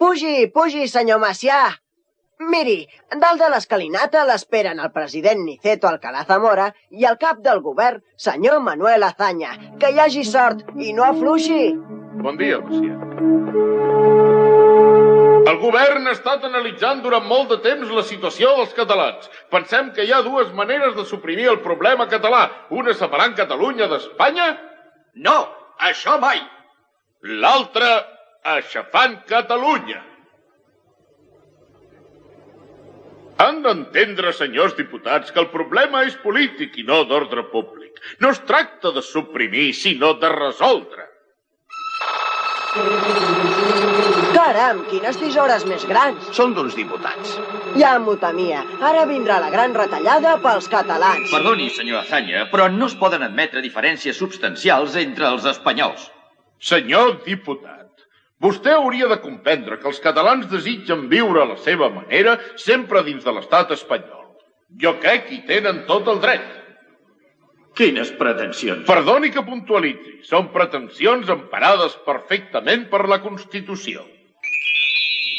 Pugi, pugi, senyor Macià. Miri, dalt de l'escalinata l'esperen el president Niceto Alcalá Zamora i el cap del govern, senyor Manuel Azaña. Que hi hagi sort i no afluixi. Bon dia, Macià. El govern ha estat analitzant durant molt de temps la situació dels catalans. Pensem que hi ha dues maneres de suprimir el problema català. Una separant Catalunya d'Espanya? No, això mai. L'altra, aixafant Catalunya. Han d'entendre, senyors diputats, que el problema és polític i no d'ordre públic. No es tracta de suprimir, sinó de resoldre. Caram, quines tisores més grans. Són d'uns diputats. Ja m'ho temia. Ara vindrà la gran retallada pels catalans. Perdoni, senyor Azaña, però no es poden admetre diferències substancials entre els espanyols. Senyor diputat, vostè hauria de comprendre que els catalans desitgen viure a la seva manera sempre dins de l'estat espanyol. Jo crec que hi tenen tot el dret. Quines pretensions? Perdoni que puntualitzi. Són pretensions emparades perfectament per la Constitució.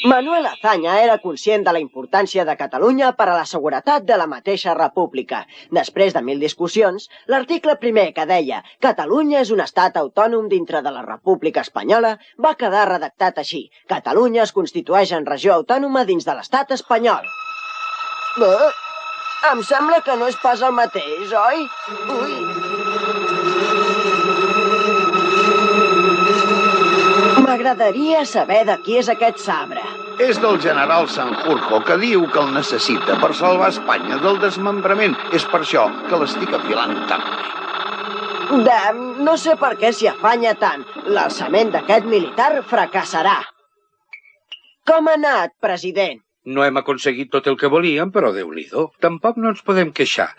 Manuel Azaña era conscient de la importància de Catalunya per a la seguretat de la mateixa república. Després de 1000 discussions, l'article primer que deia «Catalunya és un estat autònom dintre de la República Espanyola» va quedar redactat així. Catalunya es constitueix en regió autònoma dins de l'estat espanyol. Em sembla que no és pas el mateix, oi? Ui! M'agradaria saber de qui és aquest sabre. És del general Sanjurjo, que diu que el necessita per salvar Espanya del desmembrament. És per això que l'estic afilant tant. No sé per què s'hi afanya tant. L'alçament d'aquest militar fracassarà. Com ha anat, president? No hem aconseguit tot el que volíem, però Déu-n'hi-do. Tampoc no ens podem queixar.